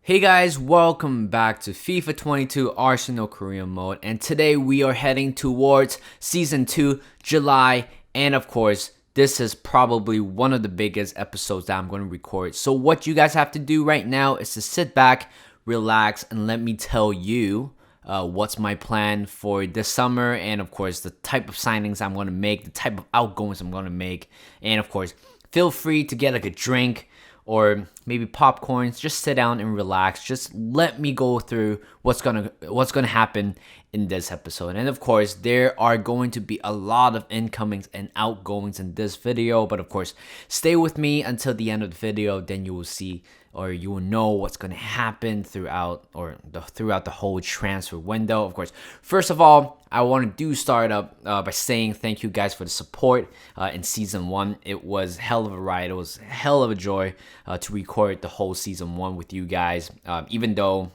Hey guys, welcome back to FIFA 22 Arsenal Korean mode, and today we are heading towards Season 2, July, and of course, this is probably one of the biggest episodes that I'm going to record. So what you guys have to do right now is to sit back, relax, and let me tell you what's my plan for this summer, and of course, the type of signings I'm going to make, the type of outgoings I'm going to make, and of course, feel free to get like a drink, or maybe popcorns. Just sit down and relax. Just let me go through what's gonna happen in this episode. And of course, there are going to be a lot of incomings and outgoings in this video. But of course, stay with me until the end of the video. Then you will see, or you will know what's gonna happen throughout the whole transfer window. Of course, first of all, I want to start up by saying thank you guys for the support in season 1. It was hell of a ride. It was hell of a joy to record the whole season 1 with you guys. Even though,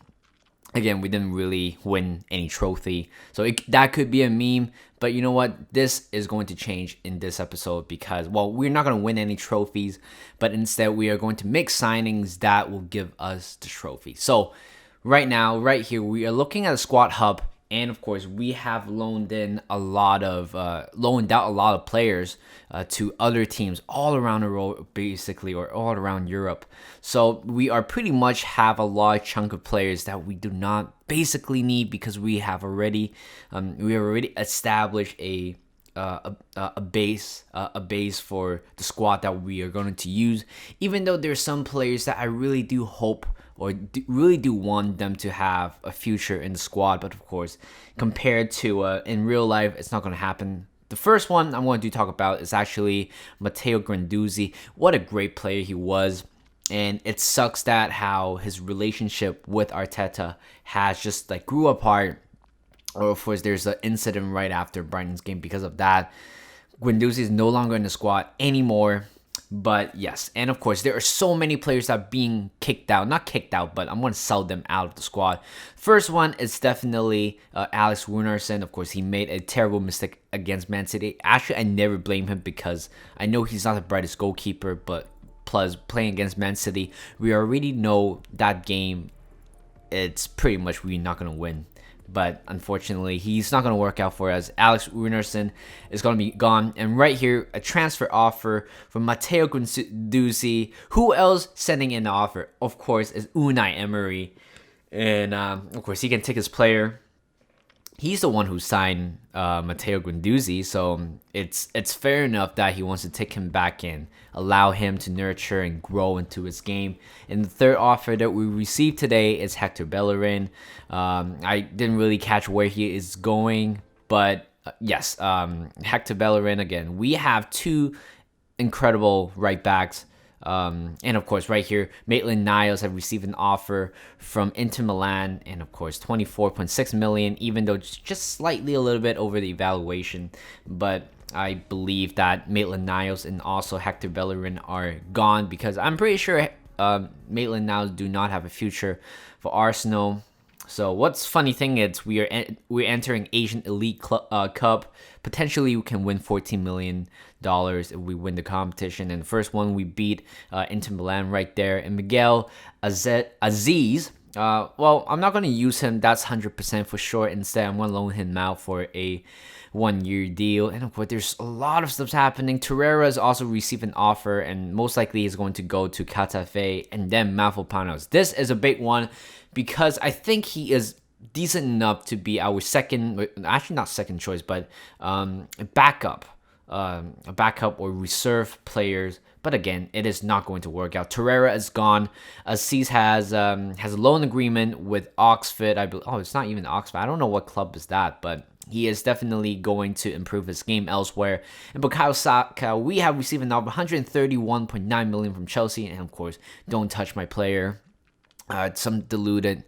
again, we didn't really win any trophy, so that could be a meme. But you know what? This is going to change in this episode because, well, we're not going to win any trophies, but instead we are going to make signings that will give us the trophy. So right now, right here, we are looking at a squad hub. And of course, we have loaned out a lot of players to other teams all around the world, basically, or all around Europe. So we are pretty much have a large chunk of players that we do not basically need because we have already established a base for the squad that we are going to use. Even though there's some players that I really do hope or really do want them to have a future in the squad, but of course, compared to in real life, it's not going to happen. The first one I'm going to talk about is actually Matteo Guendouzi. What a great player he was, and it sucks that how his relationship with Arteta has just like grew apart. Or of course, there's an incident right after Brighton's game because of that. Guendouzi is no longer in the squad anymore. But yes, and of course, there are so many players that are being kicked out. Not kicked out, but I'm going to sell them out of the squad. First one is definitely Alex Runarsson. Of course, he made a terrible mistake against Man City. Actually, I never blame him because I know he's not the brightest goalkeeper, but plus playing against Man City, we already know that game, it's pretty much we're not going to win. But unfortunately, he's not going to work out for us. Alex Runarsson is going to be gone. And right here, a transfer offer from Matteo Guendouzi. Who else sending in the offer? Of course, is Unai Emery. And of course, he can take his player. He's the one who signed Matteo Guendouzi, so it's fair enough that he wants to take him back in, allow him to nurture and grow into his game. And the third offer that we received today is Hector Bellerin. I didn't really catch where he is going, but yes, Hector Bellerin again. We have two incredible right backs. And of course, right here, Maitland-Niles have received an offer from Inter Milan, and of course, 24.6 million, even though it's just slightly a little bit over the evaluation. But I believe that Maitland-Niles and also Hector Bellerin are gone because I'm pretty sure Maitland-Niles do not have a future for Arsenal. So what's funny thing is we're entering Asian Elite Cup. Potentially we can win $14 million if we win the competition. And the first one we beat Inter Milan right there. And Miguel Aziz. Well, I'm not going to use him. That's 100% for sure. Instead, I'm going to loan him out for a 1-year deal. And of course, there's a lot of stuff happening. Torreira has also received an offer, and most likely he's going to go to Getafe and then Mavropanos. This is a big one because I think he is decent enough to be our second, actually not second choice, but a backup or reserve players. But again, it is not going to work out. Torreira is gone. Aziz has a loan agreement with Oxford. It's not even Oxford. I don't know what club is that, but he is definitely going to improve his game elsewhere. And Bukayo Saka, we have received an offer, 131.9 million from Chelsea, and of course, don't touch my player. Some deluded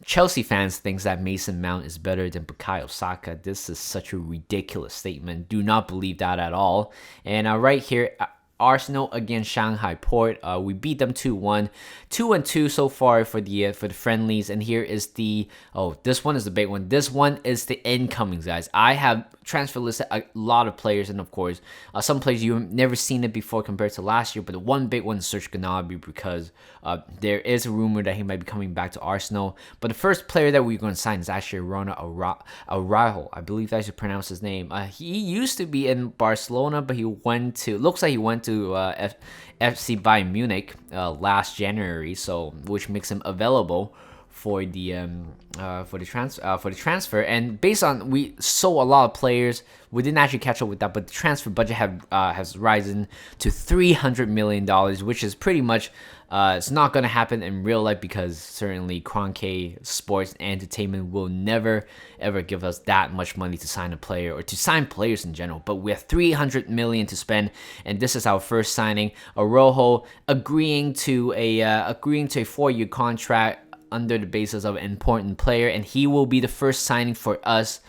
Chelsea fans thinks that Mason Mount is better than Bukayo Saka. This is such a ridiculous statement. Do not believe that at all. And right here, Arsenal against Shanghai Port. We beat them 2-1, 2-2 so far for the friendlies. And here is this one is the big one. This one is the incomings, guys. I have transfer listed a lot of players, and of course, some players you've never seen it before compared to last year. But the one big one is Serge Gnabry, because there is a rumor that he might be coming back to Arsenal. But the first player that we're going to sign is actually Ronald Araujo. I believe I should pronounce his name. He used to be in Barcelona, but looks like he went to FC Bayern Munich last January, so which makes him available for the transfer. And based on, we sold a lot of players, we didn't actually catch up with that, but the transfer budget has risen to $300 million, which is pretty much it's not going to happen in real life, because certainly Kroenke Sports Entertainment will never ever give us that much money to sign a player, or to sign players in general. But we have $300 million to spend, and this is our first signing. Araujo agreeing to a 4-year contract under the basis of an important player, and he will be the first signing for us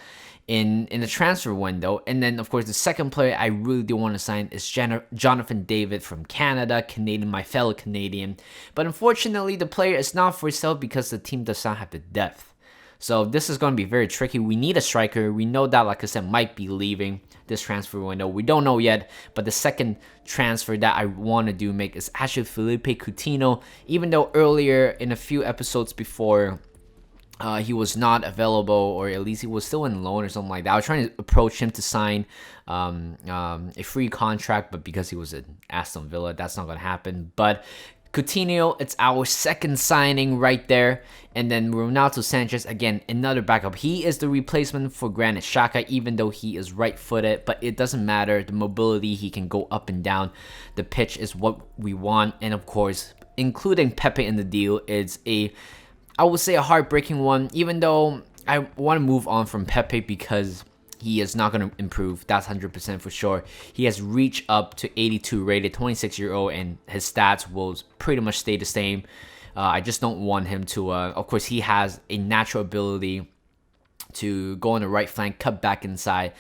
in the transfer window. And then, of course, the second player I really do want to sign is Jonathan David from Canada, my fellow Canadian. But unfortunately, the player is not for sale because the team does not have the depth. So this is going to be very tricky. We need a striker. We know that, like I said, might be leaving this transfer window. We don't know yet, but the second transfer that I want to make is actually Felipe Coutinho. Even though earlier in a few episodes before, he was not available, or at least he was still in loan or something like that. I was trying to approach him to sign a free contract, but because he was in Aston Villa, that's not going to happen. But Coutinho, it's our second signing right there. And then Ronaldo Sanchez, again, another backup. He is the replacement for Granit Xhaka, even though he is right-footed, but it doesn't matter. The mobility, he can go up and down the pitch, is what we want. And of course, including Pepe in the deal is I would say a heartbreaking one, even though I want to move on from Pepe because he is not going to improve. That's 100% for sure. He has reached up to 82 rated, 26-year-old, and his stats will pretty much stay the same. I just don't want him to, of course, he has a natural ability to go on the right flank, cut back inside,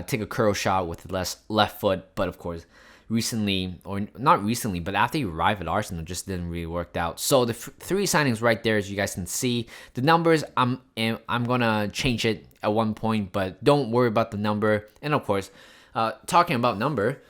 take a curl shot with the left foot. But of course, recently, or not recently, but after he arrived at Arsenal, just didn't really work out. So the three signings right there, as you guys can see, the numbers, I'm gonna change it at one point, but don't worry about the number. And of course, talking about number,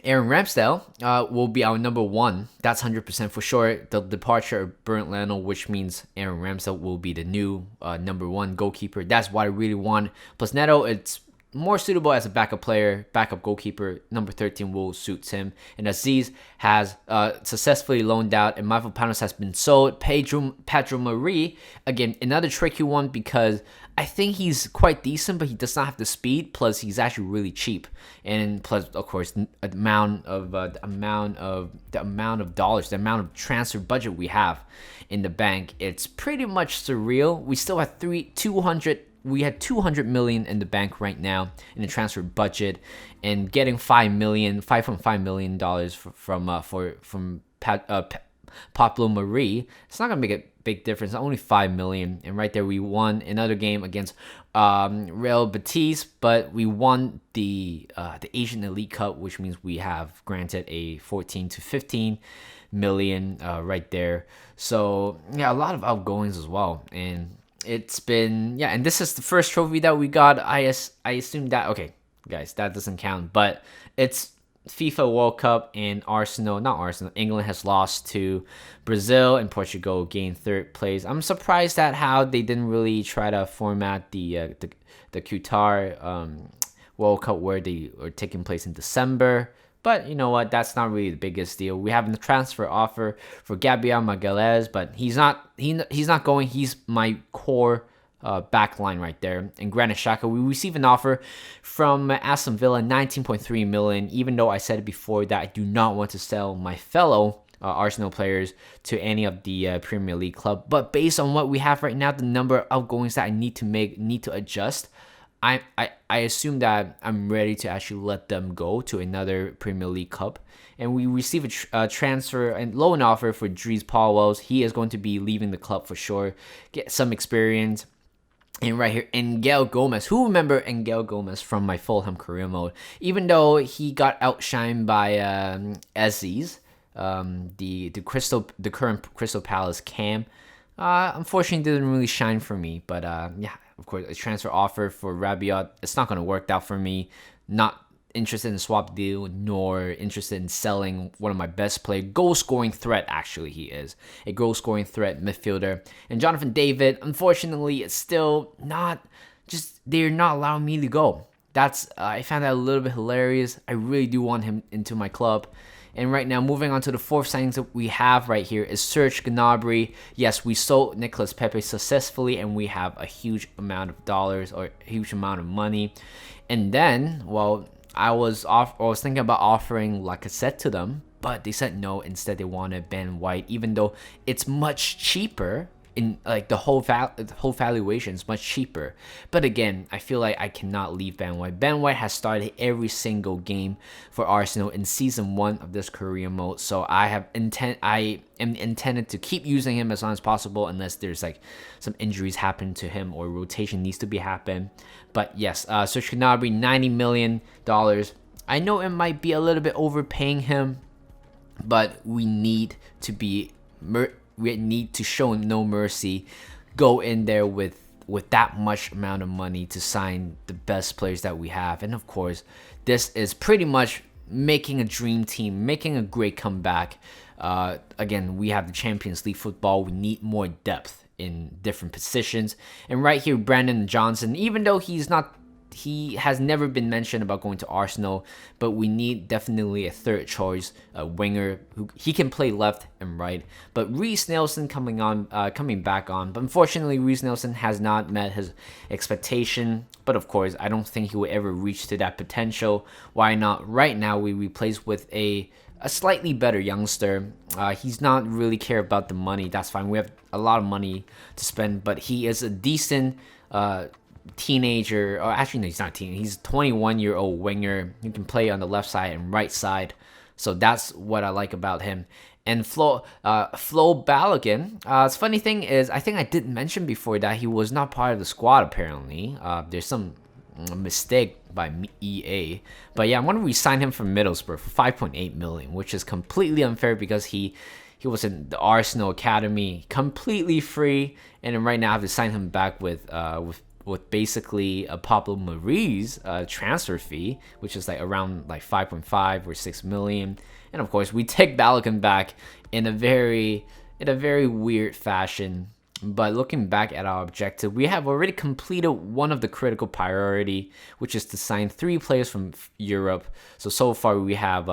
Aaron Ramsdale will be our number one. That's 100% for sure. The departure of Bernd Leno, which means Aaron Ramsdale will be the new number one goalkeeper. That's what I really want. Plus Neto, it's more suitable as a backup player, backup goalkeeper. Number 13 will suit him. And Aziz has successfully loaned out, and Mavropanos has been sold. Pedro Marie, again, another tricky one because I think he's quite decent, but he does not have the speed. Plus, he's actually really cheap, and plus, of course, the amount of dollars, the amount of transfer budget we have in the bank, it's pretty much surreal. We still have 200 million in the bank right now in the transfer budget, and getting $5.5 million from Pablo Marie, it's not gonna make a big difference. Only 5 million, and right there we won another game against Real Betis, but we won the Asian Elite Cup, which means we have granted a 14 to 15 million right there. So yeah, a lot of outgoings as well, and it's been, and this is the first trophy that we got. I assume that, okay, guys, that doesn't count, but it's FIFA World Cup, and England has lost to Brazil, and Portugal gained third place. I'm surprised at how they didn't really try to format the Qatar World Cup where they are taking place in December. But you know what? That's not really the biggest deal. We have a transfer offer for Gabriel Magalhães, but he's not going. He's my core back line right there. And Granit Xhaka, we received an offer from Aston Villa, 19.3 million. Even though I said before that I do not want to sell my fellow Arsenal players to any of the Premier League club, but based on what we have right now, the number of outgoings that I need to adjust, I assume that I'm ready to actually let them go to another Premier League club. And we receive a transfer and loan offer for Dries Pauwels. He is going to be leaving the club for sure, get some experience. And right here, Angel Gomez. Who remember Angel Gomez from my Fulham career mode? Even though he got outshined by Aziz, the current Crystal Palace cam, unfortunately didn't really shine for me. But yeah, of course, a transfer offer for Rabiot, it's not going to work out for me. Not interested in a swap deal, nor interested in selling one of my best players. Goal scoring threat, actually, he is a goal scoring threat midfielder. And Jonathan David, unfortunately, it's still not. Just they're not allowing me to go. That's I found that a little bit hilarious. I really do want him into my club. And right now, moving on to the fourth signings that we have right here is Serge Gnabry. Yes, we sold Nicolas Pepe successfully, and we have a huge amount of dollars or a huge amount of money. And then, well, I was thinking about offering Lacazette to them, but they said no. Instead, they wanted Ben White, even though it's much cheaper. In like the whole valuation is much cheaper. But again, I feel like I cannot leave Ben White. Ben White has started every single game for Arsenal in season 1 of this career mode, so I am intended to keep using him as long as possible, unless there's like some injuries happen to him or rotation needs to be happen. But yes, Serge Gnabry, $90 million. I know it might be a little bit overpaying him, but we need to show no mercy, go in there with that much amount of money to sign the best players that we have. And of course, this is pretty much making a dream team, making a great comeback. Again, we have the Champions League football. We need more depth in different positions. And right here, Brandon Johnson, even though he has never been mentioned about going to Arsenal, but we need definitely a third choice, a winger who he can play left and right. But Reece Nelson coming back on, but unfortunately Reece Nelson has not met his expectation. But of course, I don't think he will ever reach to that potential. Why not? Right now, we replace with a slightly better youngster. He's not really care about the money. That's fine. We have a lot of money to spend, but he is a decent teenager, or actually no, he's not a teen. He's a 21-year-old winger who can play on the left side and right side. So that's what I like about him. And Flo Balogun. The funny thing is, I think I did mention before that he was not part of the squad. Apparently, there's some mistake by EA. But yeah, I'm gonna re-sign him from Middlesbrough for 5.8 million, which is completely unfair because he was in the Arsenal academy completely free, and then right now I have to sign him back with basically a Pablo Marie's transfer fee, which is like around like 5.5 or 6 million. And of course, we take Balogun back in a very weird fashion. But looking back at our objective, we have already completed one of the critical priority, which is to sign 3 players from Europe. So far we have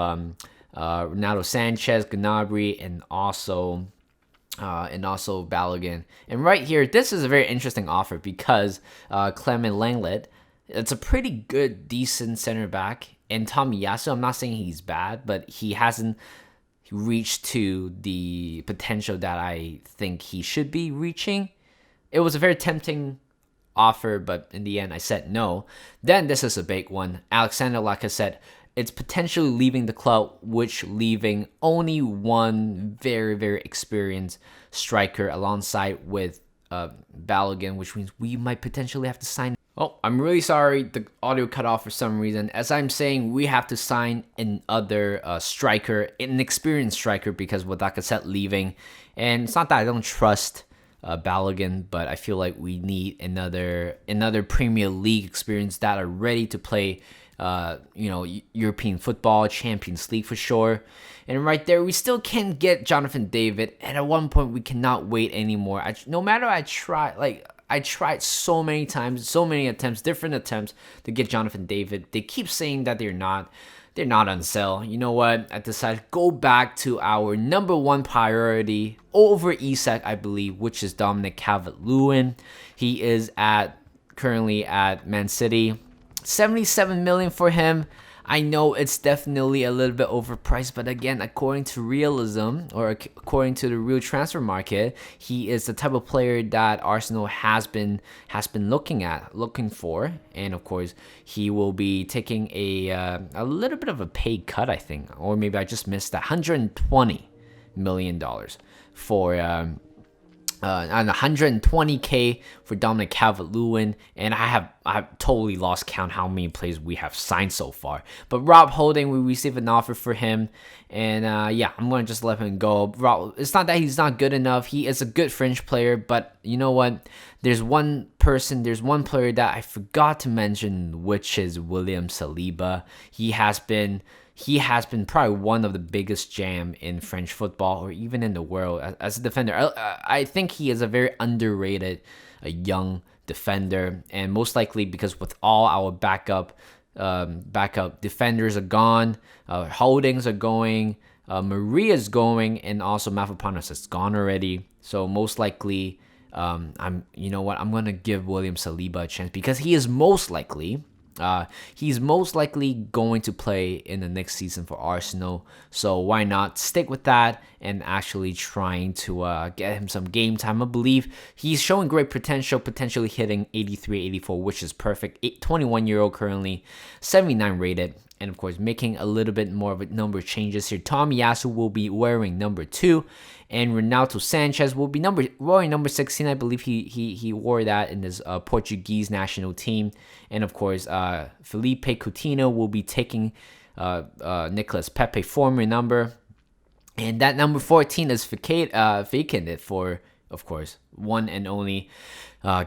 Renato Sanchez, Gnabry, and also Balogun. And right here, this is a very interesting offer because Clement Lenglet, it's a pretty good, decent center back. And Tomiyasu, I'm not saying he's bad, but he hasn't reached to the potential that I think he should be reaching. It was a very tempting offer, but in the end, I said no. Then this is a big one. Alexander Lacazette. It's potentially leaving the club, which leaving only one very, very experienced striker alongside with Balogun, which means we might potentially have to sign. Oh, I'm really sorry. The audio cut off for some reason. As I'm saying, we have to sign another striker, an experienced striker, because with Lacazette leaving, and it's not that I don't trust Balogun, but I feel like we need another Premier League experience that are ready to play European football, Champions League for sure. And right there, we still can't get Jonathan David. And at one point, we cannot wait anymore. I tried so many times, so many attempts, different attempts to get Jonathan David. They keep saying that they're not on sale. You know what? I decided to go back to our number 1 priority over Isak, I believe, which is Dominic Calvert-Lewin. He is currently at Man City. 77 million for him. I know it's definitely a little bit overpriced, but again, according to realism, or according to the real transfer market, he is the type of player that Arsenal has been looking for, and of course, he will be taking a little bit of a pay cut, I think, or maybe I just missed that $120 million for and 120K for Dominic Calvert-Lewin, and I've totally lost count how many players we have signed so far. But Rob Holding, we received an offer for him, and yeah, I'm gonna just let him go. Rob, it's not that he's not good enough. He is a good French player, but you know what? There's one player that I forgot to mention, which is William Saliba. He has been probably one of the biggest jam in French football or even in the world as a defender. I think he is a very underrated, a young defender, and most likely because with all our backup defenders are gone, Holdings are going, Maria's going, and also Mavropanos is gone already. So most likely, I'm gonna give William Saliba a chance because he's most likely going to play in the next season for Arsenal. So why not stick with that and actually trying to get him some game time? I believe he's showing great potential, potentially hitting 83, 84, which is perfect. 21-year-old currently, 79 rated. And of course, making a little bit more of a number of changes here. Tomiyasu will be wearing number 2, and Renato Sanchez will be wearing number 16. I believe he wore that in his Portuguese national team. And of course, Felipe Coutinho will be taking Nicolas Pepe's former number, and that number 14 is vacated for, of course, one and only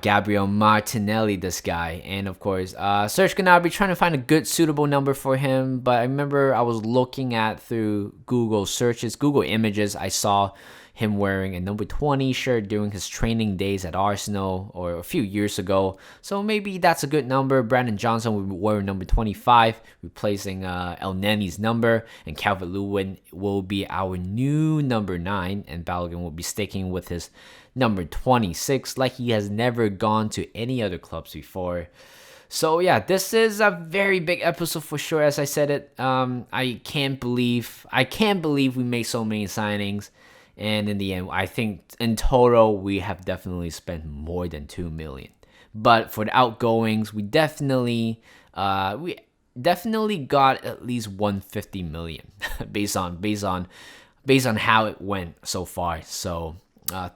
Gabriel Martinelli, this guy. And of course, Serge Gnabry, trying to find a good suitable number for him. But I remember I was looking at through Google searches, Google images, I saw him wearing a number 20 shirt during his training days at Arsenal or a few years ago. So maybe that's a good number. Brandon Johnson will be wearing number 25, replacing El Neni's number. And Calvert-Lewin will be our new number 9. And Balogun will be sticking with his number 26, like he has never gone to any other clubs before. So yeah, this is a very big episode for sure. As I said it, I can't believe we made so many signings. And in the end, I think in total, we have definitely spent more than 2 million. But for the outgoings, we definitely got at least 150 million based on how it went so far. So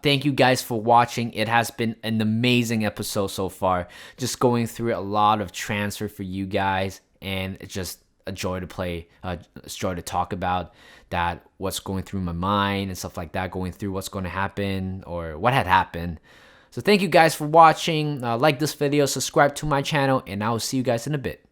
thank you guys for watching. It has been an amazing episode so far. Just going through a lot of transfer for you guys, and it's just a joy to play, a joy to talk about that, what's going through my mind and stuff like that, going through what's going to happen or what had happened. So thank you guys for watching. Like this video, subscribe to my channel, and I will see you guys in a bit.